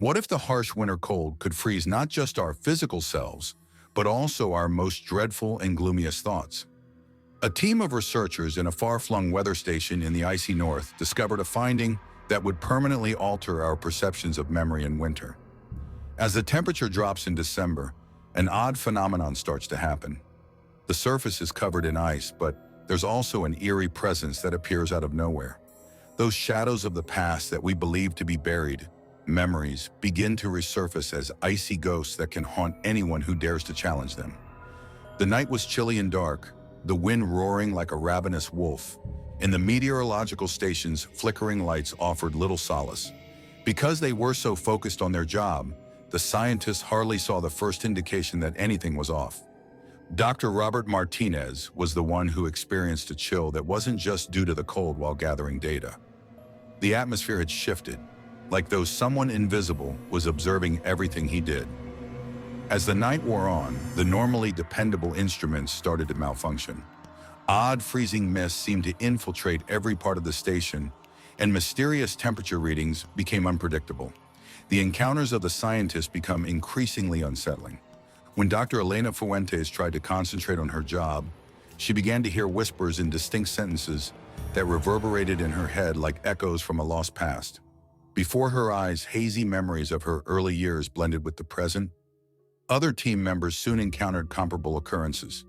What if the harsh winter cold could freeze not just our physical selves, but also our most dreadful and gloomiest thoughts? A team of researchers in a far-flung weather station in the icy north discovered a finding that would permanently alter our perceptions of memory in winter. As the temperature drops in December, an odd phenomenon starts to happen. The surface is covered in ice, but there's also an eerie presence that appears out of nowhere. Those shadows of the past that we believe to be buried, memories, begin to resurface as icy ghosts that can haunt anyone who dares to challenge them. The night was chilly and dark, the wind roaring like a ravenous wolf, and the meteorological station's flickering lights offered little solace. Because they were so focused on their job, the scientists hardly saw the first indication that anything was off. Dr. Robert Martinez was the one who experienced a chill that wasn't just due to the cold while gathering data. The atmosphere had shifted, like though someone invisible was observing everything he did. As the night wore on, the normally dependable instruments started to malfunction. Odd freezing mists seemed to infiltrate every part of the station, and mysterious temperature readings became unpredictable. The encounters of the scientists become increasingly unsettling. When Dr. Elena Fuentes tried to concentrate on her job, she began to hear whispers in distinct sentences that reverberated in her head like echoes from a lost past. Before her eyes, hazy memories of her early years blended with the present. Other team members soon encountered comparable occurrences.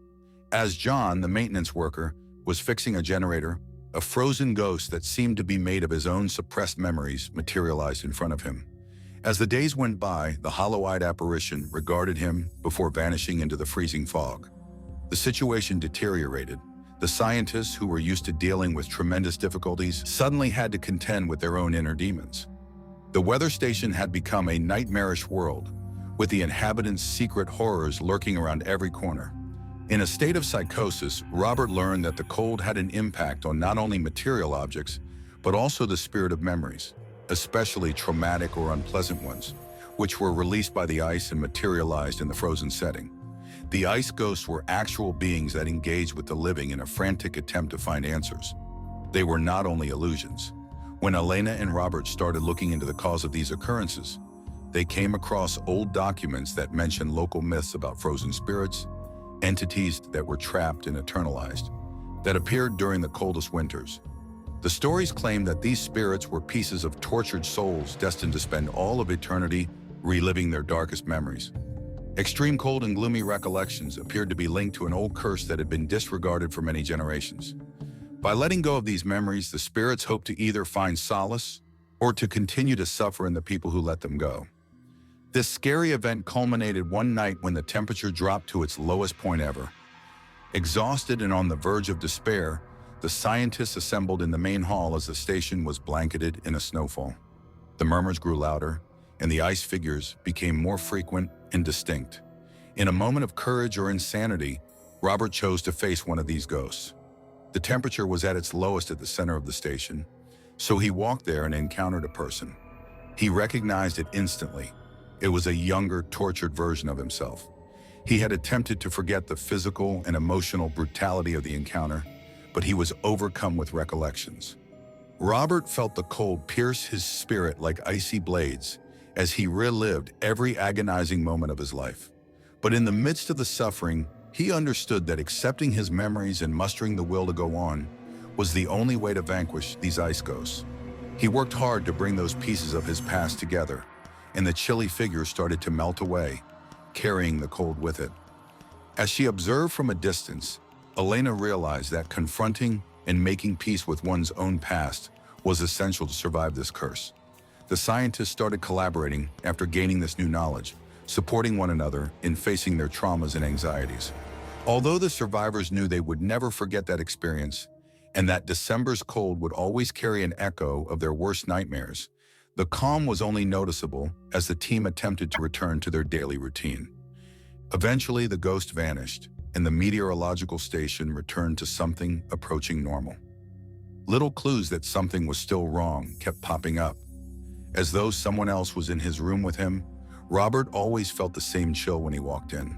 As John, the maintenance worker, was fixing a generator, a frozen ghost that seemed to be made of his own suppressed memories materialized in front of him. As the days went by, the hollow-eyed apparition regarded him before vanishing into the freezing fog. The situation deteriorated. The scientists, who were used to dealing with tremendous difficulties, suddenly had to contend with their own inner demons. The weather station had become a nightmarish world, with the inhabitants' secret horrors lurking around every corner. In a state of psychosis, Robert learned that the cold had an impact on not only material objects, but also the spirit of memories, especially traumatic or unpleasant ones, which were released by the ice and materialized in the frozen setting. The ice ghosts were actual beings that engaged with the living in a frantic attempt to find answers. They were not only illusions. When Elena and Robert started looking into the cause of these occurrences, they came across old documents that mentioned local myths about frozen spirits, entities that were trapped and eternalized, that appeared during the coldest winters. The stories claimed that these spirits were pieces of tortured souls destined to spend all of eternity reliving their darkest memories. Extreme cold and gloomy recollections appeared to be linked to an old curse that had been disregarded for many generations. By letting go of these memories, the spirits hoped to either find solace or to continue to suffer in the people who let them go. This scary event culminated one night when the temperature dropped to its lowest point ever. Exhausted and on the verge of despair, the scientists assembled in the main hall as the station was blanketed in a snowfall. The murmurs grew louder, and the ice figures became more frequent and distinct. In a moment of courage or insanity, Robert chose to face one of these ghosts. The temperature was at its lowest at the center of the station, so he walked there and encountered a person. He recognized it instantly. It was a younger, tortured version of himself. He had attempted to forget the physical and emotional brutality of the encounter, but he was overcome with recollections. Robert felt the cold pierce his spirit like icy blades as he relived every agonizing moment of his life. But in the midst of the suffering, he understood that accepting his memories and mustering the will to go on was the only way to vanquish these ice ghosts. He worked hard to bring those pieces of his past together, and the chilly figure started to melt away, carrying the cold with it. As she observed from a distance, Elena realized that confronting and making peace with one's own past was essential to survive this curse. The scientists started collaborating after gaining this new knowledge, supporting one another in facing their traumas and anxieties. Although the survivors knew they would never forget that experience, and that December's cold would always carry an echo of their worst nightmares, the calm was only noticeable as the team attempted to return to their daily routine. Eventually, the ghost vanished, and the meteorological station returned to something approaching normal. Little clues that something was still wrong kept popping up. As though someone else was in his room with him, Robert always felt the same chill when he walked in.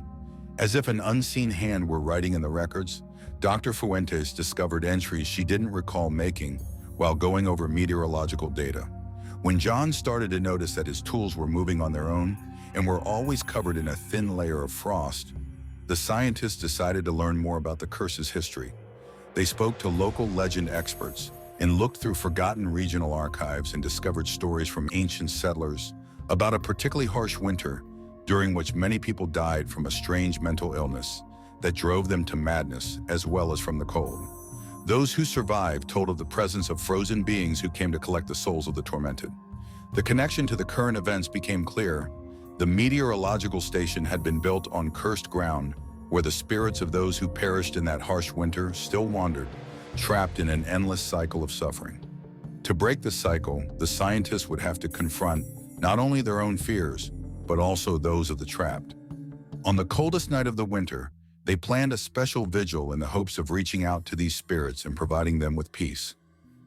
As if an unseen hand were writing in the records, Dr. Fuentes discovered entries she didn't recall making while going over meteorological data. When John started to notice that his tools were moving on their own and were always covered in a thin layer of frost, the scientists decided to learn more about the curse's history. They spoke to local legend experts and looked through forgotten regional archives and discovered stories from ancient settlers about a particularly harsh winter during which many people died from a strange mental illness that drove them to madness as well as from the cold. Those who survived told of the presence of frozen beings who came to collect the souls of the tormented. The connection to the current events became clear. The meteorological station had been built on cursed ground where the spirits of those who perished in that harsh winter still wandered, trapped in an endless cycle of suffering. To break the cycle, the scientists would have to confront not only their own fears, but also those of the trapped. On the coldest night of the winter, they planned a special vigil in the hopes of reaching out to these spirits and providing them with peace.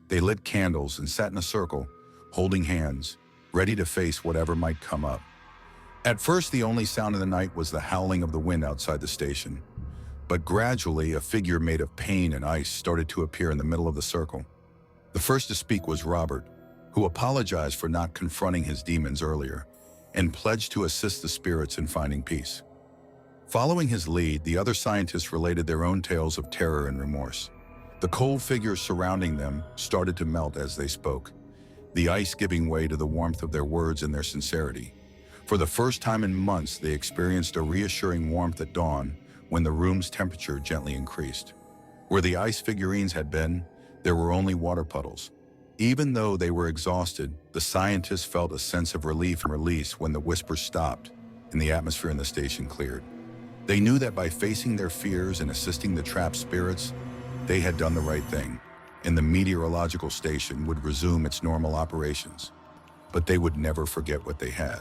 They lit candles and sat in a circle, holding hands, ready to face whatever might come up. At first, the only sound in the night was the howling of the wind outside the station. But gradually, a figure made of pain and ice started to appear in the middle of the circle. The first to speak was Robert, who apologized for not confronting his demons earlier and pledged to assist the spirits in finding peace. Following his lead, the other scientists related their own tales of terror and remorse. The cold figures surrounding them started to melt as they spoke, the ice giving way to the warmth of their words and their sincerity. For the first time in months, they experienced a reassuring warmth at dawn when the room's temperature gently increased. Where the ice figurines had been, there were only water puddles. Even though they were exhausted, the scientists felt a sense of relief and release when the whispers stopped and the atmosphere in the station cleared. They knew that by facing their fears and assisting the trapped spirits, they had done the right thing, and the meteorological station would resume its normal operations. But they would never forget what they had.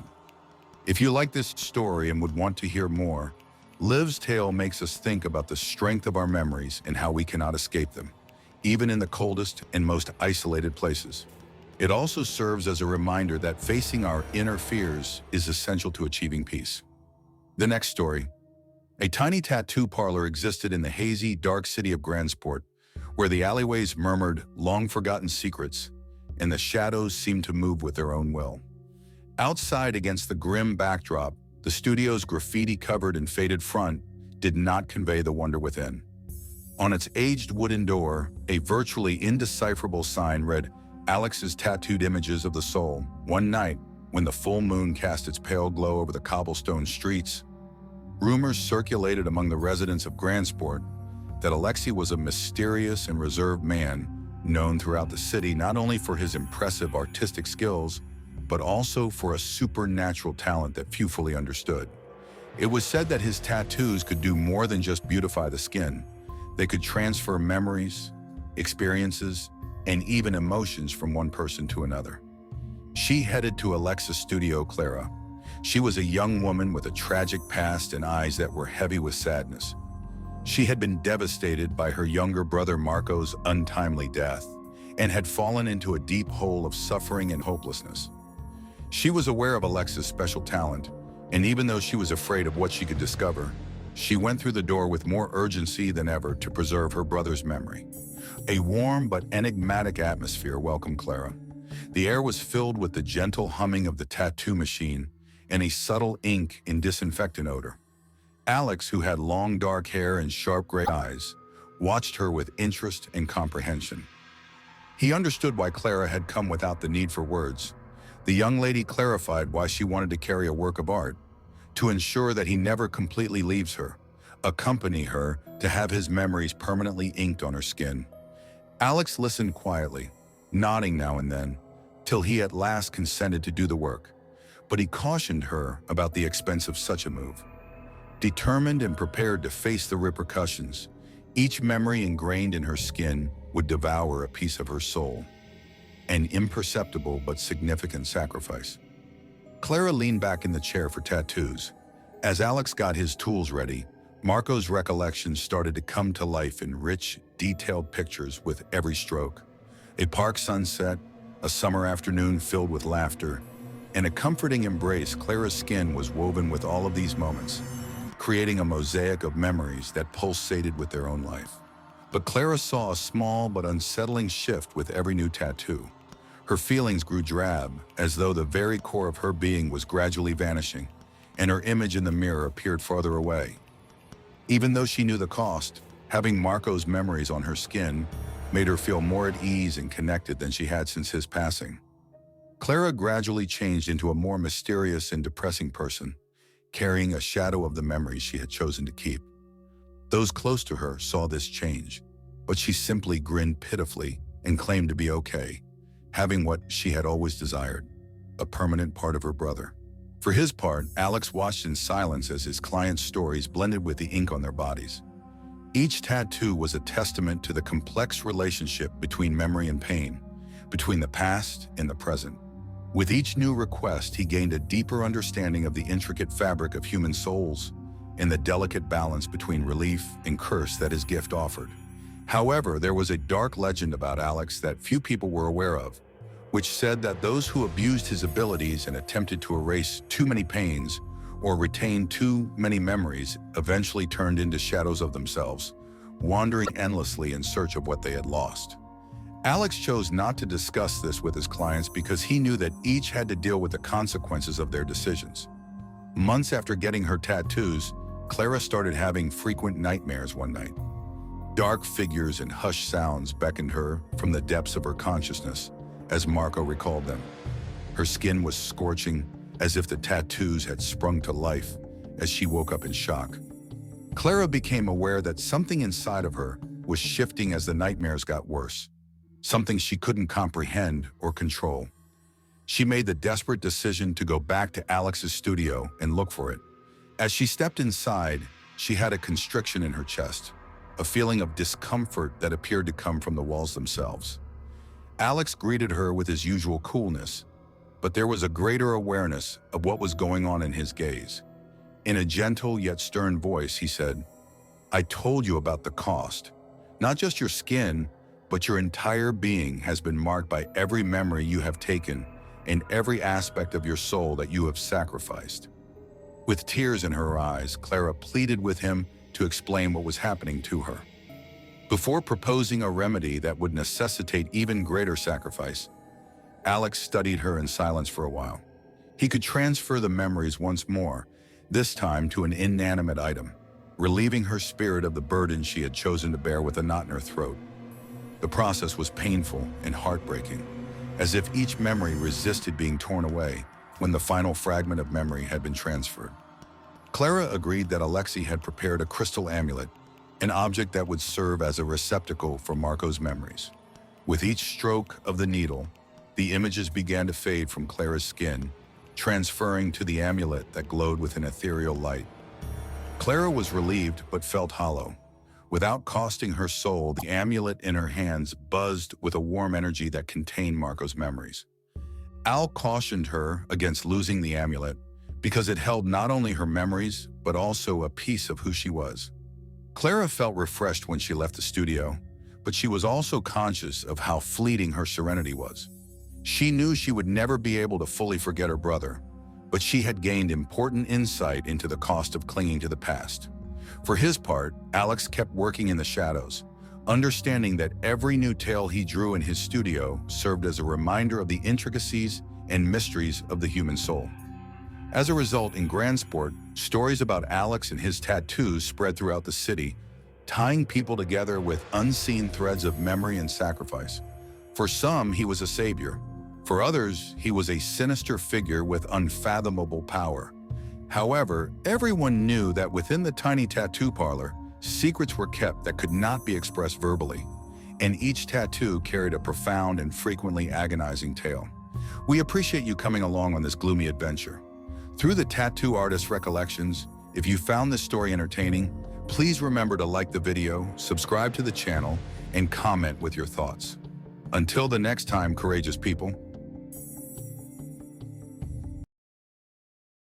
If you like this story and would want to hear more, Liv's tale makes us think about the strength of our memories and how we cannot escape them, even in the coldest and most isolated places. It also serves as a reminder that facing our inner fears is essential to achieving peace. The next story. A tiny tattoo parlor existed in the hazy, dark city of Gransport, where the alleyways murmured long-forgotten secrets and the shadows seemed to move with their own will. Outside, against the grim backdrop, the studio's graffiti-covered and faded front did not convey the wonder within. On its aged wooden door, a virtually indecipherable sign read, "Alex's tattooed images of the soul." One night, when the full moon cast its pale glow over the cobblestone streets, rumors circulated among the residents of Gransport that Alexei was a mysterious and reserved man known throughout the city not only for his impressive artistic skills, but also for a supernatural talent that few fully understood. It was said that his tattoos could do more than just beautify the skin. They could transfer memories, experiences, and even emotions from one person to another. She headed to Alexa's studio, Clara. She was a young woman with a tragic past and eyes that were heavy with sadness. She had been devastated by her younger brother Marco's untimely death and had fallen into a deep hole of suffering and hopelessness. She was aware of Alexa's special talent, and even though she was afraid of what she could discover, she went through the door with more urgency than ever to preserve her brother's memory. A warm but enigmatic atmosphere welcomed Clara. The air was filled with the gentle humming of the tattoo machine and a subtle ink and disinfectant odor. Alex, who had long dark hair and sharp gray eyes, watched her with interest and comprehension. He understood why Clara had come without the need for words. The young lady clarified why she wanted to carry a work of art, to ensure that he never completely leaves her, accompany her to have his memories permanently inked on her skin. Alex listened quietly, nodding now and then, till he at last consented to do the work. But he cautioned her about the expense of such a move. Determined and prepared to face the repercussions, each memory ingrained in her skin would devour a piece of her soul. An imperceptible but significant sacrifice. Clara leaned back in the chair for tattoos. As Alex got his tools ready, Marco's recollections started to come to life in rich, detailed pictures with every stroke. A park sunset, a summer afternoon filled with laughter, and a comforting embrace. Clara's skin was woven with all of these moments, creating a mosaic of memories that pulsated with their own life. But Clara saw a small but unsettling shift with every new tattoo. Her feelings grew drab, as though the very core of her being was gradually vanishing, and her image in the mirror appeared farther away. Even though she knew the cost, having Marco's memories on her skin made her feel more at ease and connected than she had since his passing. Clara gradually changed into a more mysterious and depressing person, carrying a shadow of the memories she had chosen to keep. Those close to her saw this change, but she simply grinned pitifully and claimed to be okay, having what she had always desired, a permanent part of her brother. For his part, Alex watched in silence as his clients' stories blended with the ink on their bodies. Each tattoo was a testament to the complex relationship between memory and pain, between the past and the present. With each new request, he gained a deeper understanding of the intricate fabric of human souls and the delicate balance between relief and curse that his gift offered. However, there was a dark legend about Alex that few people were aware of, which said that those who abused his abilities and attempted to erase too many pains or retain too many memories eventually turned into shadows of themselves, wandering endlessly in search of what they had lost. Alex chose not to discuss this with his clients because he knew that each had to deal with the consequences of their decisions. Months after getting her tattoos, Clara started having frequent nightmares one night. Dark figures and hushed sounds beckoned her from the depths of her consciousness, as Marco recalled them. Her skin was scorching, as if the tattoos had sprung to life as she woke up in shock. Clara became aware that something inside of her was shifting as the nightmares got worse, something she couldn't comprehend or control. She made the desperate decision to go back to Alex's studio and look for it. As she stepped inside, she had a constriction in her chest, a feeling of discomfort that appeared to come from the walls themselves. Alex greeted her with his usual coolness, but there was a greater awareness of what was going on in his gaze. In a gentle yet stern voice, he said, "I told you about the cost. Not just your skin, but your entire being has been marked by every memory you have taken and every aspect of your soul that you have sacrificed." With tears in her eyes, Clara pleaded with him to explain what was happening to her. Before proposing a remedy that would necessitate even greater sacrifice, Alex studied her in silence for a while. He could transfer the memories once more, this time to an inanimate item, relieving her spirit of the burden she had chosen to bear with a knot in her throat. The process was painful and heartbreaking, as if each memory resisted being torn away when the final fragment of memory had been transferred. Clara agreed that Alexei had prepared a crystal amulet, an object that would serve as a receptacle for Marco's memories. With each stroke of the needle, the images began to fade from Clara's skin, transferring to the amulet that glowed with an ethereal light. Clara was relieved but felt hollow. Without costing her soul, the amulet in her hands buzzed with a warm energy that contained Marco's memories. Al cautioned her against losing the amulet because it held not only her memories, but also a piece of who she was. Clara felt refreshed when she left the studio, but she was also conscious of how fleeting her serenity was. She knew she would never be able to fully forget her brother, but she had gained important insight into the cost of clinging to the past. For his part, Alex kept working in the shadows, understanding that every new tale he drew in his studio served as a reminder of the intricacies and mysteries of the human soul. As a result, in Grandsport, stories about Alex and his tattoos spread throughout the city, tying people together with unseen threads of memory and sacrifice. For some, he was a savior. For others, he was a sinister figure with unfathomable power. However, everyone knew that within the tiny tattoo parlor, secrets were kept that could not be expressed verbally, and each tattoo carried a profound and frequently agonizing tale. We appreciate you coming along on this gloomy adventure. Through the tattoo artist's recollections, if you found this story entertaining, please remember to like the video, subscribe to the channel, and comment with your thoughts. Until the next time, courageous people.